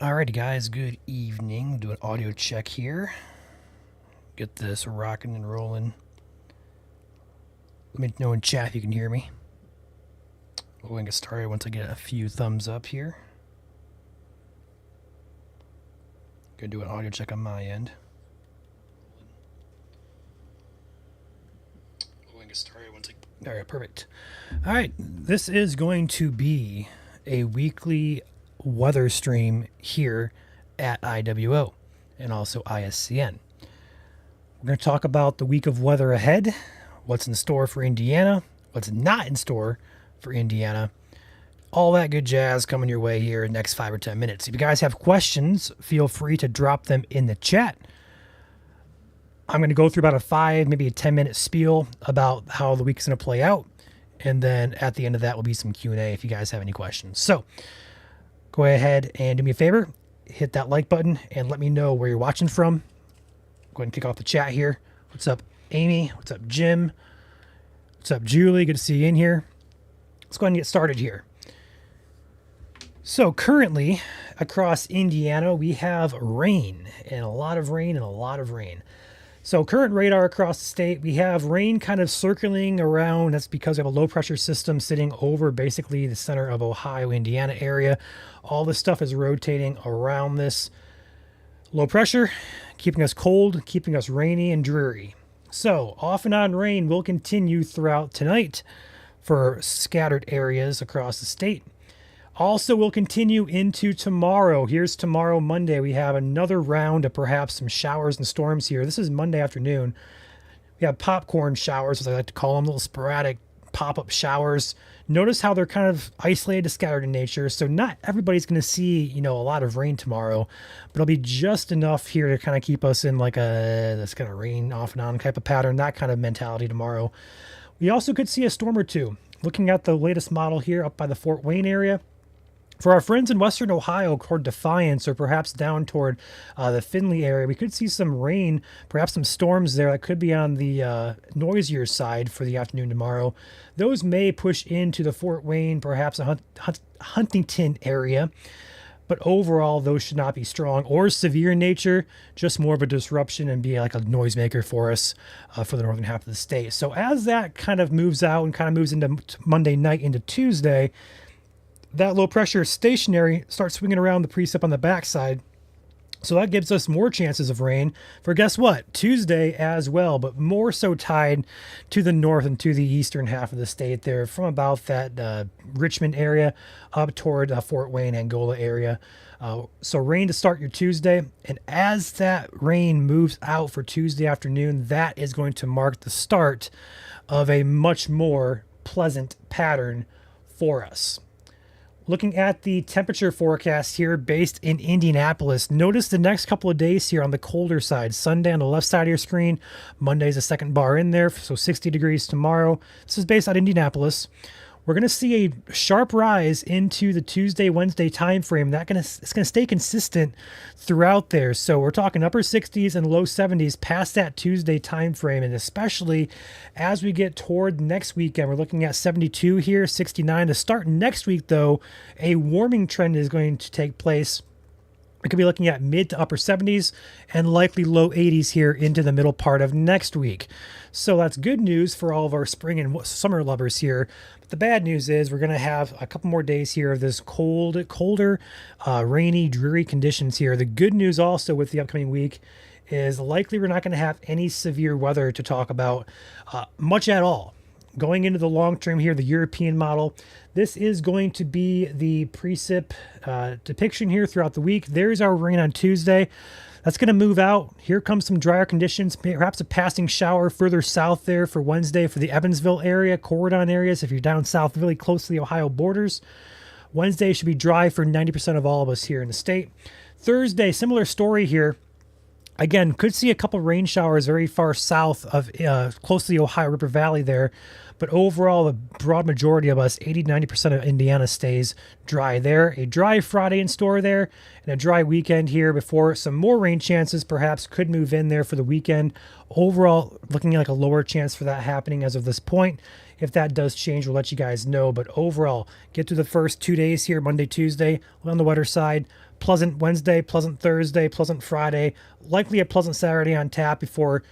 Alrighty, guys, good evening. Do an audio check here. Get this rocking and rolling. Let me know in chat if you can hear me. We're going to get started once I get a few thumbs up here. Gonna do an audio check on my end. We're going to get started once I. Alright, perfect. Alright, this is going to be a weekly weather stream here at IWO and also ISCN. We're going to talk about the week of weather ahead, what's in store for Indiana, what's not in store for Indiana, all that good jazz coming your way here in the next 5 or 10 minutes. If you guys have questions, feel free to drop them in the chat. I'm going to go through about a 5, maybe a 10-minute spiel about how the week's going to play out, and then at the end of that will be some Q&A if you guys have any questions. So go ahead and do me a favor, hit that like button and let me know where you're watching from. Go ahead and kick off the chat here. What's up, Amy? What's up, Jim? What's up, Julie? Good to see you in here. Let's go ahead and get started here. So currently across Indiana, we have rain and a lot of rain and a lot of rain. So current radar across the state, we have rain kind of circling around. That's because we have a low pressure system sitting over basically the center of Ohio, Indiana area. All this stuff is rotating around this low pressure, keeping us cold, keeping us rainy and dreary. So off and on rain will continue throughout tonight for scattered areas across the state. Also will continue into tomorrow. Here's tomorrow, Monday. We have another round of perhaps some showers and storms here. This is Monday afternoon. We have popcorn showers, as I like to call them, little sporadic pop-up showers. Notice how they're kind of isolated, scattered in nature. So not everybody's going to see, a lot of rain tomorrow, but it'll be just enough here to kind of keep us in like this kind of rain off and on type of pattern, that kind of mentality tomorrow. We also could see a storm or two. Looking at the latest model here up by the Fort Wayne area. For our friends in Western Ohio toward Defiance or perhaps down toward the Findlay area, we could see some rain, perhaps some storms there that could be on the noisier side for the afternoon tomorrow. Those may push into the Fort Wayne, perhaps a Huntington area. But overall, those should not be strong or severe in nature, just more of a disruption and be like a noisemaker for us for the northern half of the state. So as that kind of moves out and kind of moves into Monday night into Tuesday, that low pressure stationary starts swinging around the precip on the backside. So that gives us more chances of rain for, guess what, Tuesday as well, but more so tied to the north and to the eastern half of the state there from about that Richmond area up toward Fort Wayne, Angola area. So rain to start your Tuesday. And as that rain moves out for Tuesday afternoon, that is going to mark the start of a much more pleasant pattern for us. Looking at the temperature forecast here based in Indianapolis, notice the next couple of days here on the colder side. Sunday on the left side of your screen, Monday's the second bar in there, so 60 degrees tomorrow. This is based on Indianapolis. We're going to see a sharp rise into the Tuesday, Wednesday time frame. It's going to stay consistent throughout there. So we're talking upper 60s and low 70s past that Tuesday time frame, and especially as we get toward next weekend, we're looking at 72 here, 69 to start next week. Though a warming trend is going to take place. We could be looking at mid to upper 70s and likely low 80s here into the middle part of next week. So that's good news for all of our spring and summer lovers here. But the bad news is we're going to have a couple more days here of this colder, rainy, dreary conditions here. The good news also with the upcoming week is likely we're not going to have any severe weather to talk about much at all. Going into the long term here, the European model, this is going to be the precip depiction here throughout the week. There's our rain on Tuesday. That's going to move out. Here comes some drier conditions, perhaps a passing shower further south there for Wednesday for the Evansville area, Corydon areas, if you're down south really close to the Ohio borders. Wednesday should be dry for 90% of all of us here in the state. Thursday, similar story here. Again, could see a couple rain showers very far south of close to the Ohio River Valley there. But overall, the broad majority of us, 80-90% of Indiana stays dry there. A dry Friday in store there and a dry weekend here before some more rain chances perhaps could move in there for the weekend. Overall, looking like a lower chance for that happening as of this point. If that does change, we'll let you guys know. But overall, get through the first 2 days here, Monday, Tuesday, on the wetter side. pleasant Wednesday, pleasant Thursday, pleasant Friday, likely a pleasant Saturday on tap before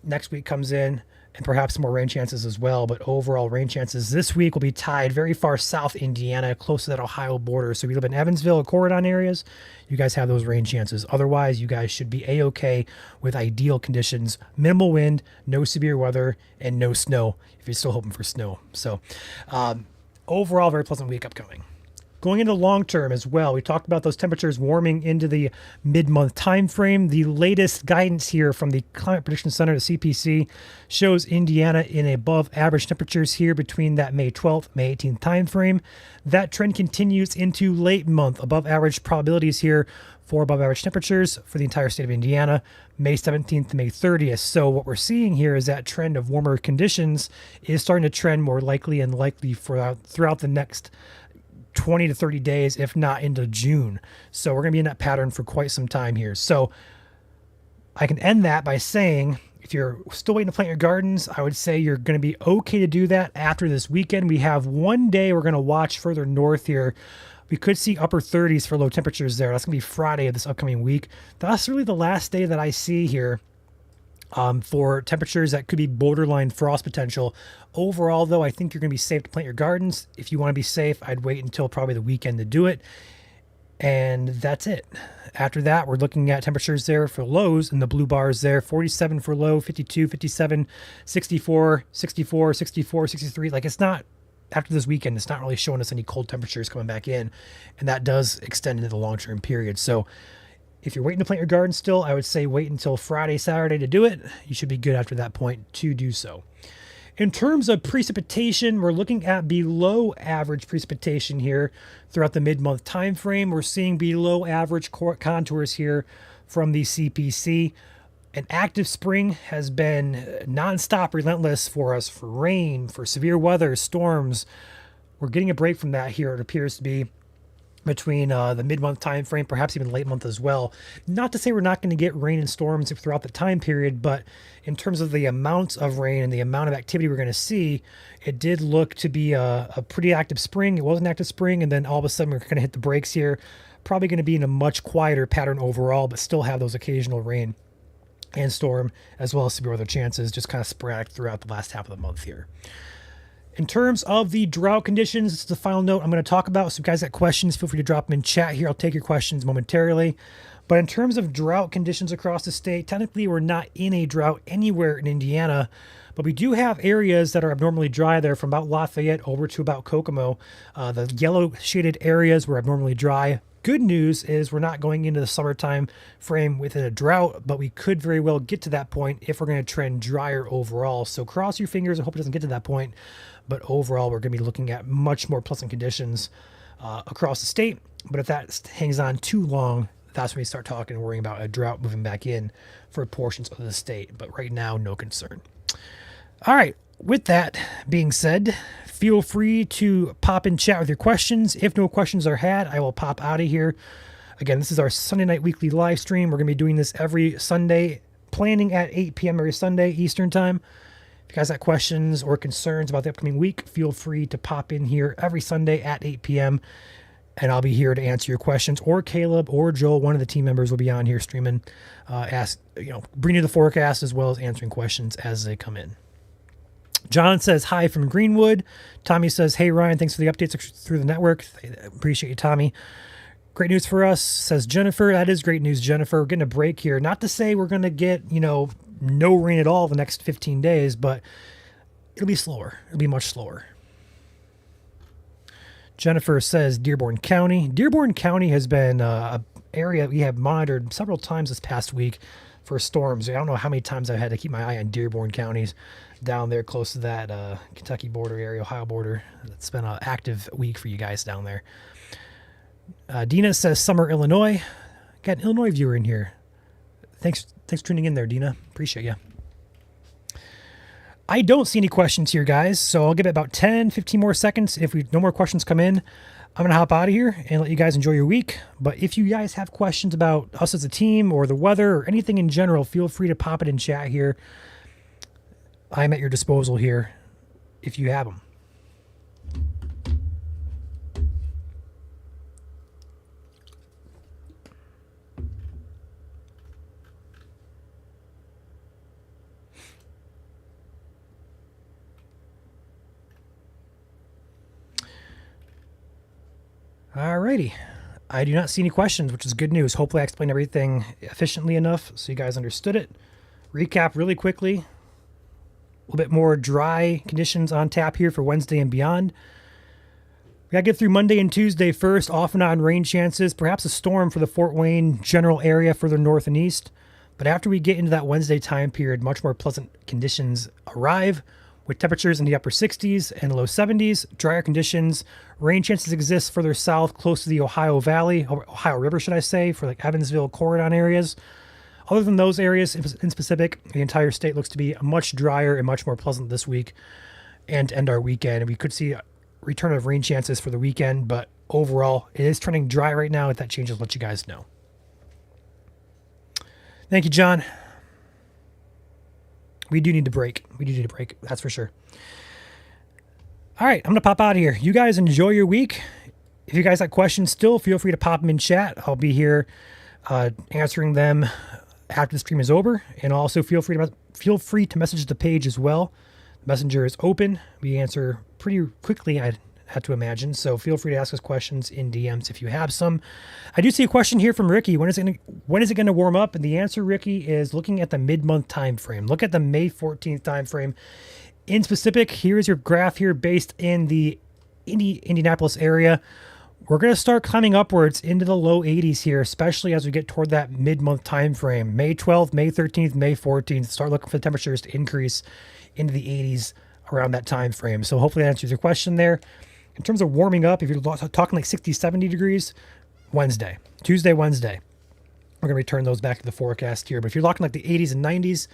next week comes in, and perhaps some more rain chances as well. But overall rain chances this week will be tied very far south Indiana, close to that Ohio border. So if you live in Evansville or Corydon areas, you guys have those rain chances. Otherwise, you guys should be A-okay with ideal conditions, minimal wind, no severe weather, and no snow if you're still hoping for snow. So overall, very pleasant week upcoming. Going into long term as well, we talked about those temperatures warming into the mid-month time frame. The latest guidance here from the Climate Prediction Center, the CPC, shows Indiana in above average temperatures here between that May 12th, May 18th time frame. That trend continues into late month, above average probabilities here for above average temperatures for the entire state of Indiana, May 17th to May 30th. So what we're seeing here is that trend of warmer conditions is starting to trend more likely and likely throughout the next 20 to 30 days, if not into June. So we're going to be in that pattern for quite some time here. So I can end that by saying, if you're still waiting to plant your gardens, I would say you're going to be okay to do that after this weekend. We have one day we're going to watch further north here. We could see upper 30s for low temperatures there. That's going to be Friday of this upcoming week. That's really the last day that I see here for temperatures that could be borderline frost potential. Overall, though, I think you're going to be safe to plant your gardens. If you want to be safe, I'd wait until probably the weekend to do it. And that's it. After that, we're looking at temperatures there for lows and the blue bars there, 47 for low, 52, 57, 64, 64, 64, 63. Like, it's not, after this weekend, it's not really showing us any cold temperatures coming back in. And that does extend into the long-term period. So if you're waiting to plant your garden still, I would say wait until Friday, Saturday to do it. You should be good after that point to do so. In terms of precipitation, we're looking at below average precipitation here throughout the mid-month time frame. We're seeing below average contours here from the CPC. An active spring has been nonstop relentless for us, for rain, for severe weather, storms. We're getting a break from that here, it appears to be, between the mid-month time frame, perhaps even late month as well. Not to say we're not going to get rain and storms throughout the time period, but in terms of the amount of rain and the amount of activity we're going to see, it did look to be a pretty active spring. It was an active spring, and then all of a sudden we're going to hit the brakes here. Probably going to be in a much quieter pattern overall, but still have those occasional rain and storm, as well as severe weather chances, just kind of sporadic throughout the last half of the month here. In terms of the drought conditions, this is the final note I'm going to talk about. So if you guys got questions, feel free to drop them in chat here. I'll take your questions momentarily. But in terms of drought conditions across the state, technically we're not in a drought anywhere in Indiana, but we do have areas that are abnormally dry there from about Lafayette over to about Kokomo. The yellow shaded areas were abnormally dry. Good news is we're not going into the summertime frame within a drought, but we could very well get to that point if we're going to trend drier overall. So cross your fingers and hope it doesn't get to that point. But overall, we're going to be looking at much more pleasant conditions across the state. But if that hangs on too long, that's when we start talking and worrying about a drought moving back in for portions of the state. But right now, no concern. All right. With that being said, feel free to pop in chat with your questions. If no questions are had, I will pop out of here. Again, this is our Sunday night weekly live stream. We're going to be doing this every Sunday, planning at 8 p.m. every Sunday Eastern time. If you guys have questions or concerns about the upcoming week, feel free to pop in here every Sunday at 8 p.m. and I'll be here to answer your questions. Or Caleb or Joel, one of the team members, will be on here streaming, bring you the forecast as well as answering questions as they come in. John says hi from Greenwood. Tommy says, hey, Ryan, thanks for the updates through the network. Appreciate you, Tommy. Great news for us, says Jennifer. That is great news, Jennifer. We're getting a break here. Not to say we're going to get, no rain at all the next 15 days, but it'll be slower. It'll be much slower. Jennifer says Dearborn County. Dearborn County has been an area we have monitored several times this past week for storms. I don't know how many times I've had to keep my eye on Dearborn counties down there close to that Kentucky border area, Ohio border. It's been an active week for you guys down there. Dina says Summer, Illinois. Got an Illinois viewer in here. Thanks for tuning in there, Dina. Appreciate you. I don't see any questions here, guys, so I'll give it about 10, 15 more seconds. If no more questions come in, I'm going to hop out of here and let you guys enjoy your week. But if you guys have questions about us as a team or the weather or anything in general, feel free to pop it in chat here. I'm at your disposal here if you have them. Alrighty. I do not see any questions, which is good news. Hopefully I explained everything efficiently enough so you guys understood it. Recap really quickly. A little bit more dry conditions on tap here for Wednesday and beyond. We got to get through Monday and Tuesday first, off and on rain chances, perhaps a storm for the Fort Wayne general area further north and east. But after we get into that Wednesday time period, much more pleasant conditions arrive with temperatures in the upper 60s and low 70s, drier conditions. Rain chances exist further south, close to the Ohio Valley, Ohio River, should I say, for like Evansville, Corydon areas. Other than those areas in specific, the entire state looks to be much drier and much more pleasant this week and to end our weekend. And we could see a return of rain chances for the weekend, but overall, it is turning dry right now. If that changes, I'll let you guys know. Thank you, John. We do need to break. That's for sure. All right, I'm going to pop out of here. You guys enjoy your week. If you guys have questions still, feel free to pop them in chat. I'll be here answering them after the stream is over. And also feel free to message the page as well. The messenger is open. We answer pretty quickly, I had to imagine. So feel free to ask us questions in DMs if you have some. I do see a question here from Ricky. When is it going to warm up? And the answer, Ricky, is looking at the mid-month time frame. Look at the May 14th time frame. In specific, here's your graph here based in the Indianapolis area. We're going to start climbing upwards into the low 80s here, especially as we get toward that mid-month time frame. May 12th, May 13th, May 14th. Start looking for the temperatures to increase into the 80s around that time frame. So hopefully that answers your question there. In terms of warming up, if you're talking like 60, 70 degrees, Tuesday, Wednesday. We're going to return those back to the forecast here. But if you're talking like the 80s and 90s,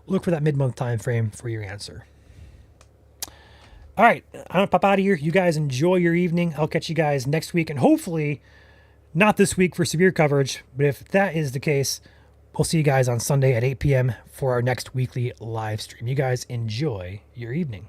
look for that mid-month time frame for your answer. All right, I'm going to pop out of here. You guys enjoy your evening. I'll catch you guys next week, and hopefully not this week for severe coverage. But if that is the case, we'll see you guys on Sunday at 8 p.m. for our next weekly live stream. You guys enjoy your evening.